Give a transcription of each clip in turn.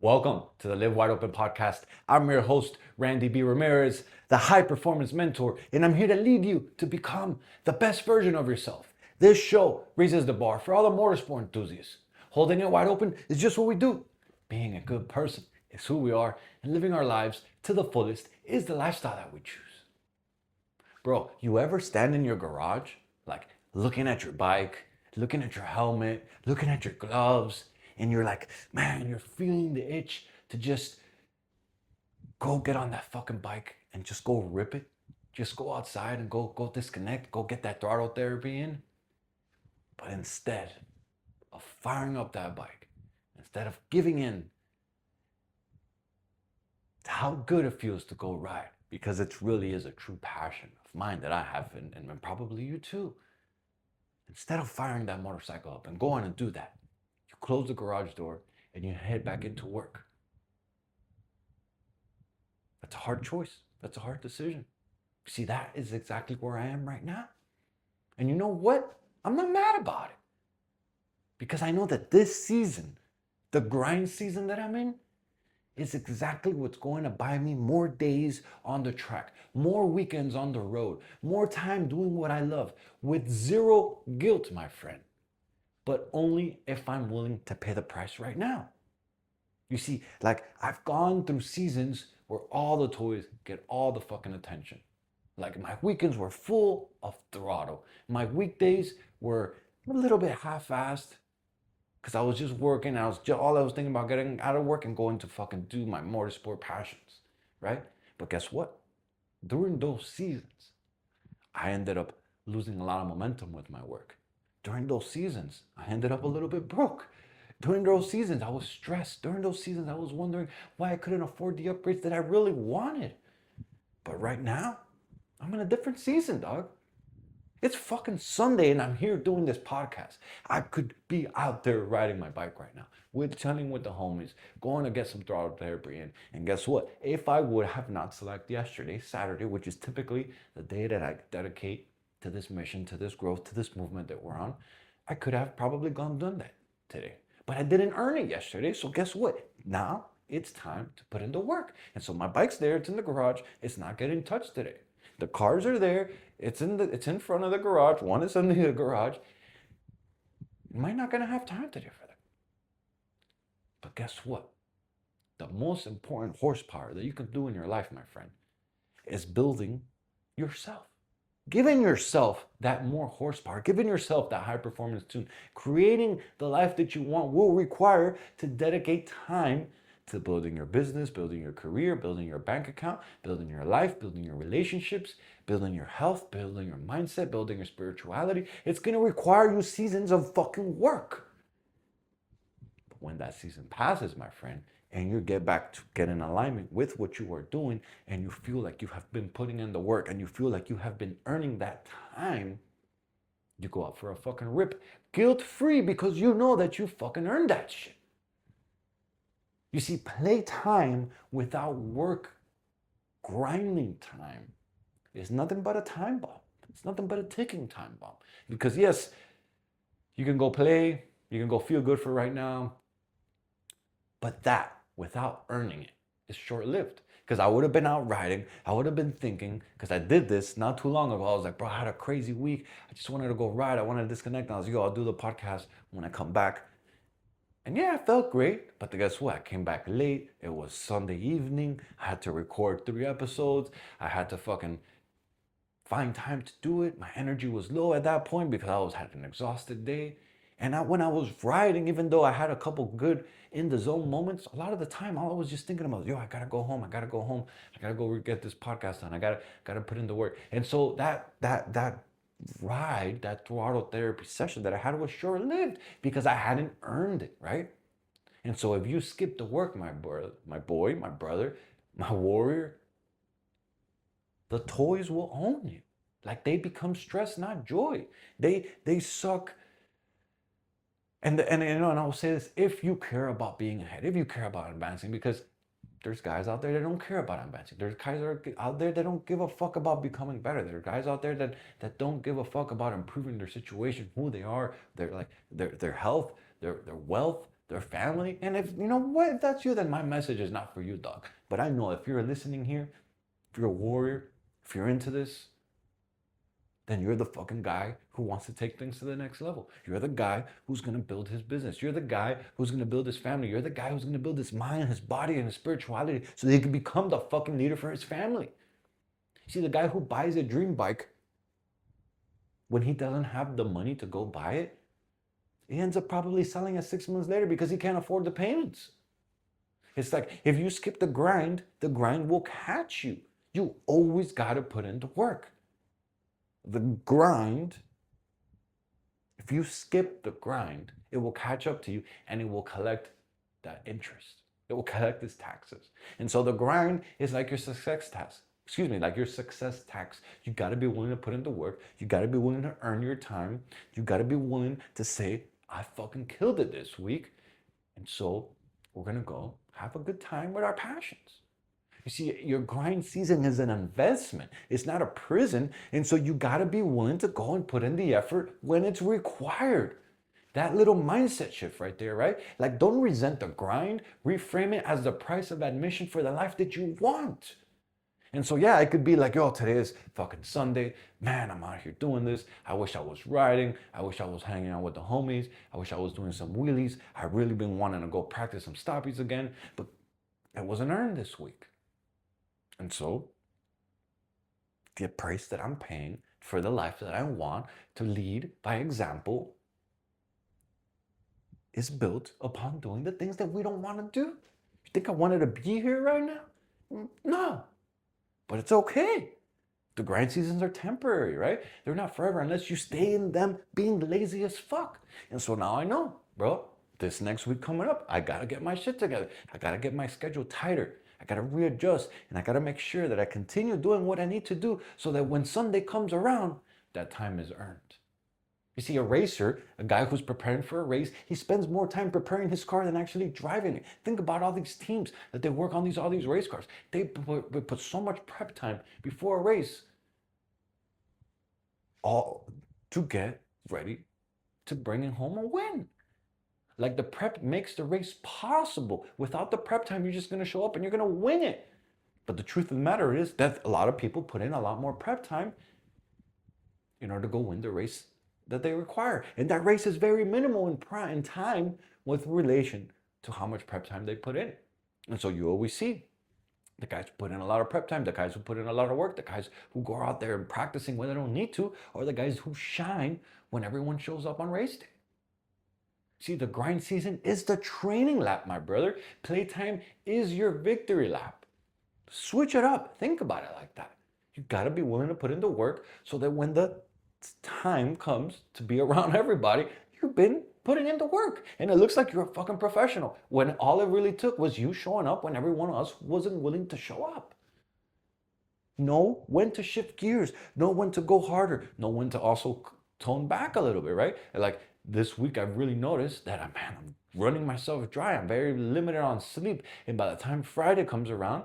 Welcome to the Live Wide Open podcast. I'm your host, Randy B. Ramirez, the high performance mentor, and I'm here to lead you to become the best version of yourself. This show raises the bar for all the motorsport enthusiasts. Holding it wide open is just what we do. Being a good person is who we are, and living our lives to the fullest is the lifestyle that we choose. Bro, you ever stand in your garage, like looking at your bike, looking at your helmet, looking at your gloves, and you're like, man, you're feeling the itch to just go get on that fucking bike and just go rip it? Just go outside and go disconnect, go get that throttle therapy in. But instead of firing up that bike, instead of giving in to how good it feels to go ride, because it really is a true passion of mine that I have, and probably you too. Instead of firing that motorcycle up and going and do that, you close the garage door and you head back into work. That's a hard choice. That's a hard decision. See, that is exactly where I am right now. And you know what? I'm not mad about it. Because I know that this season, the grind season that I'm in, is exactly what's going to buy me more days on the track, more weekends on the road, more time doing what I love, with zero guilt, my friend. But only if I'm willing to pay the price right now. You see, like, I've gone through seasons where all the toys get all the fucking attention. Like, my weekends were full of throttle. My weekdays were a little bit half-assed because I was just working. All I was thinking about getting out of work and going to fucking do my motorsport passions, right? But guess what? During those seasons, I ended up losing a lot of momentum with my work. During those seasons, I ended up a little bit broke. During those seasons, I was stressed. During those seasons, I was wondering why I couldn't afford the upgrades that I really wanted. But right now, I'm in a different season, dog. It's fucking Sunday and I'm here doing this podcast. I could be out there riding my bike right now, chilling with the homies, going to get some throttle therapy in. And guess what? If I would have not selected yesterday, Saturday, which is typically the day that I dedicate to this mission, to this growth, to this movement that we're on, I could have probably gone done that today. But I didn't earn it yesterday, so guess what? Now it's time to put in the work. And so my bike's there, it's in the garage, it's not getting touched today. The cars are there, it's in front of the garage, one is in the garage. You might not gonna have time today for that. But guess what? The most important horsepower that you can do in your life, my friend, is building yourself. Giving yourself that more horsepower, giving yourself that high performance tune, creating the life that you want will require to dedicate time to building your business, building your career, building your bank account, building your life, building your relationships, building your health, building your mindset, building your spirituality. It's gonna require you seasons of fucking work. But when that season passes, my friend, and you get back to get in alignment with what you are doing, and you feel like you have been putting in the work, and you feel like you have been earning that time, you go out for a fucking rip, guilt-free, because you know that you fucking earned that shit. You see, playtime without work, grinding time, is nothing but a time bomb. It's nothing but a ticking time bomb. Because yes, you can go play, you can go feel good for right now, but that, without earning it, is short-lived. Because I would have been out riding, I would have been thinking, because I did this not too long ago. I was like, bro, I had a crazy week. I just wanted to go ride. I wanted to disconnect. And I was like, yo, I'll do the podcast when I come back. And yeah, it felt great, but guess what? I came back late. It was Sunday evening. I had to record 3 episodes. I had to fucking find time to do it. My energy was low at that point because I had an exhausted day. And when I was riding, even though I had a couple good in the zone moments, a lot of the time, all I was just thinking about, yo, I gotta go home. I gotta go home. I gotta go get this podcast done. I gotta put in the work. And so that ride, that throttle therapy session that I had was short-lived because I hadn't earned it, right? And so if you skip the work, my boy, my brother, my warrior, the toys will own you. Like, they become stress, not joy. They suck. And I will say this: if you care about being ahead, if you care about advancing, because there's guys out there that don't care about advancing. There's guys that are out there that don't give a fuck about becoming better. There are guys out there that don't give a fuck about improving their situation, who they are, their health, their wealth, their family. And if you know what, if that's you, then my message is not for you, dog. But I know if you're listening here, if you're a warrior, if you're into this, then you're the fucking guy who wants to take things to the next level. You're the guy who's gonna build his business. You're the guy who's gonna build his family. You're the guy who's gonna build his mind, his body, and his spirituality so that he can become the fucking leader for his family. See, the guy who buys a dream bike, when he doesn't have the money to go buy it, he ends up probably selling it 6 months later because he can't afford the payments. It's like if you skip the grind will catch you. You always gotta put into work. The grind, if you skip the grind, it will catch up to you and it will collect that interest. It will collect its taxes. And so the grind is like your success tax. Like your success tax. You got to be willing to put into work. You got to be willing to earn your time. You got to be willing to say, I fucking killed it this week. And so we're going to go have a good time with our passions. You see, your grind season is an investment. It's not a prison. And so you got to be willing to go and put in the effort when it's required. That little mindset shift right there, right? Like, don't resent the grind. Reframe it as the price of admission for the life that you want. And so, yeah, it could be like, yo, today is fucking Sunday. Man, I'm out here doing this. I wish I was riding. I wish I was hanging out with the homies. I wish I was doing some wheelies. I really been wanting to go practice some stoppies again, but it wasn't earned this week. And so the price that I'm paying for the life that I want to lead by example is built upon doing the things that we don't want to do. You think I wanted to be here right now? No. But it's okay. The grind seasons are temporary, right? They're not forever unless you stay in them being lazy as fuck. And so now I know, bro, this next week coming up, I gotta get my shit together. I gotta get my schedule tighter. I gotta readjust and I gotta make sure that I continue doing what I need to do so that when Sunday comes around, that time is earned. You see, a racer, a guy who's preparing for a race, he spends more time preparing his car than actually driving it. Think about all these teams that they work on all these race cars. They put so much prep time before a race, all to get ready to bring in home a win. Like the prep makes the race possible. Without the prep time, you're just gonna show up and you're gonna win it. But the truth of the matter is that a lot of people put in a lot more prep time in order to go win the race that they require. And that race is very minimal in time with relation to how much prep time they put in. And so you always see the guys who put in a lot of prep time, the guys who put in a lot of work, the guys who go out there and practicing when they don't need to, or the guys who shine when everyone shows up on race day. See, the grind season is the training lap, my brother. Playtime is your victory lap. Switch it up. Think about it like that. You gotta be willing to put in the work so that when the time comes to be around everybody, you've been putting in the work. And it looks like you're a fucking professional when all it really took was you showing up when everyone else wasn't willing to show up. Know when to shift gears. Know when to go harder. Know when to also tone back a little bit, right? Like this week, I've really noticed that I'm running myself dry. I'm very limited on sleep. And by the time Friday comes around,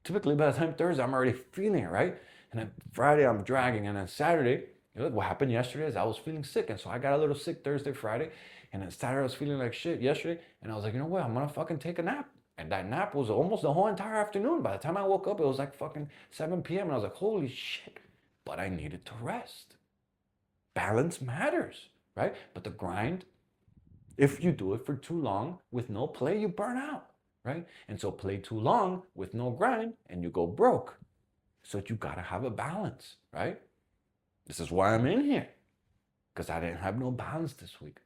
typically by the time Thursday, I'm already feeling it, right? And then Friday, I'm dragging. And then Saturday, what happened yesterday is I was feeling sick. And so I got a little sick Thursday, Friday. And then Saturday, I was feeling like shit yesterday. And I was like, you know what? I'm going to fucking take a nap. And that nap was almost the whole entire afternoon. By the time I woke up, it was like fucking 7 p.m. And I was like, holy shit. But I needed to rest. Balance matters, right? But the grind, if you do it for too long with no play, you burn out, right? And so play too long with no grind and you go broke. So you gotta have a balance, right? This is why I'm in here. Because I didn't have no balance this week.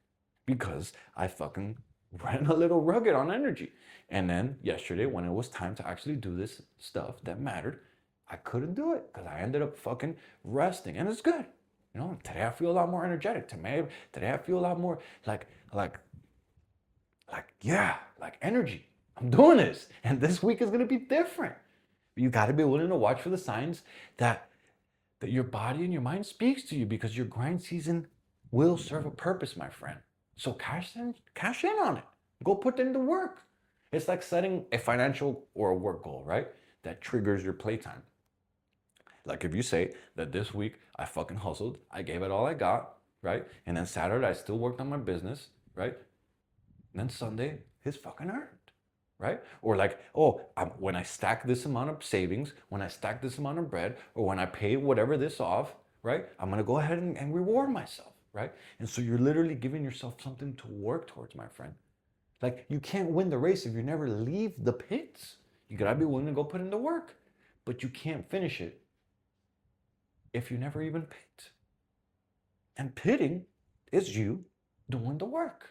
Because I fucking ran a little rugged on energy. And then yesterday, when it was time to actually do this stuff that mattered, I couldn't do it because I ended up fucking resting. And it's good. You know, today I feel a lot more energetic. Today I feel a lot more like energy. I'm doing this. And this week is gonna be different. You gotta be willing to watch for the signs that your body and your mind speaks to you, because your grind season will serve a purpose, my friend. So cash in on it. Go put in the work. It's like setting a financial or a work goal, right? That triggers your playtime. Like if you say that this week I fucking hustled, I gave it all I got, right? And then Saturday I still worked on my business, right? then Sunday is fucking earned, right? Or like, oh, when I stack this amount of savings, when I stack this amount of bread, or when I pay whatever this off, right? I'm gonna go ahead and reward myself, right? And so you're literally giving yourself something to work towards, my friend. Like, you can't win the race if you never leave the pits. You gotta be willing to go put in the work, but you can't finish it if you never even pit. And pitting is you doing the work.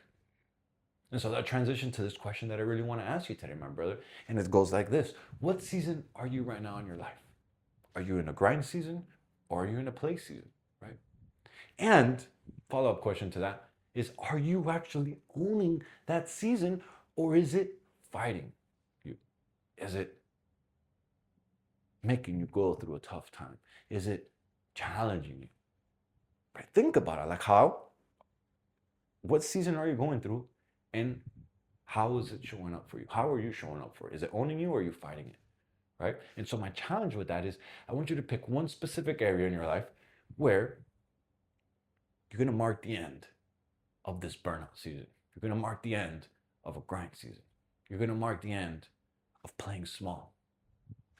And so that transition to this question that I really want to ask you today, my brother. And it goes like this. What season are you right now in your life? Are you in a grind season or are you in a play season, right? And follow-up question to that is, are you actually owning that season, or is it fighting you? Is it making you go through a tough time? Is it challenging you? Right? Think about it. Like, what season are you going through, and how is it showing up for you? How are you showing up for it? Is it owning you or are you fighting it? Right? And so my challenge with that is, I want you to pick one specific area in your life where you're going to mark the end of this burnout season. You're going to mark the end of a grind season. You're going to mark the end of playing small.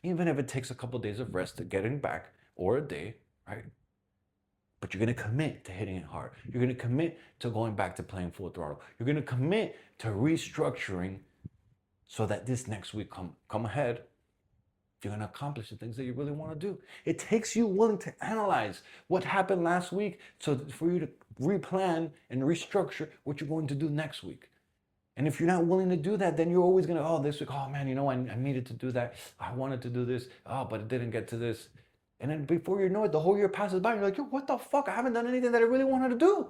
Even if it takes a couple of days of rest to getting back, or a day, right? But you're going to commit to hitting it hard. You're going to commit to going back to playing full throttle. You're going to commit to restructuring so that this next week come ahead, you're going to accomplish the things that you really want to do. It takes you willing to analyze what happened last week for you to replan and restructure what you're going to do next week. And if you're not willing to do that, then you're always going to, oh, this week, oh man, I needed to do that. I wanted to do this. Oh, but it didn't get to this. And then before you know it, the whole year passes by and you're like, yo, what the fuck? I haven't done anything that I really wanted to do.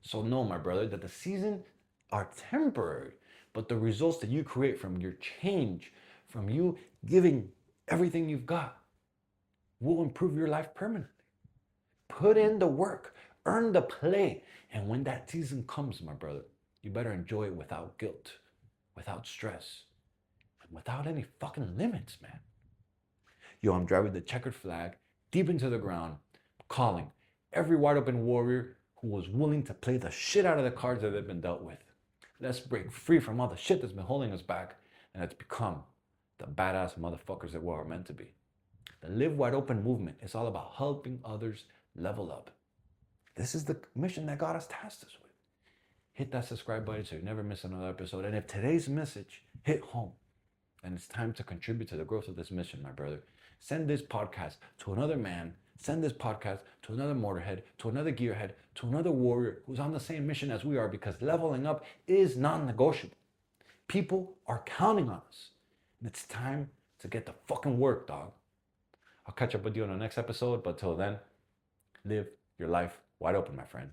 So know, my brother, that the seasons are temporary, but the results that you create from your change, from you giving everything you've got, will improve your life permanently. Put in the work, earn the play. And when that season comes, my brother, you better enjoy it without guilt, without stress, and without any fucking limits, man. Yo, I'm driving the checkered flag deep into the ground, calling every wide open warrior who was willing to play the shit out of the cards that they've been dealt with. Let's break free from all the shit that's been holding us back, and let's become the badass motherfuckers that we're meant to be. The Live Wide Open movement is all about helping others level up. This is the mission that God has tasked us with. Hit that subscribe button so you never miss another episode. And if today's message hit home, then it's time to contribute to the growth of this mission, my brother. Send this podcast to another man. Send this podcast to another motorhead, to another gearhead, to another warrior who's on the same mission as we are, because leveling up is non-negotiable. People are counting on us. And it's time to get the fucking work, dog. I'll catch up with you on the next episode, but till then, live your life wide open, my friend.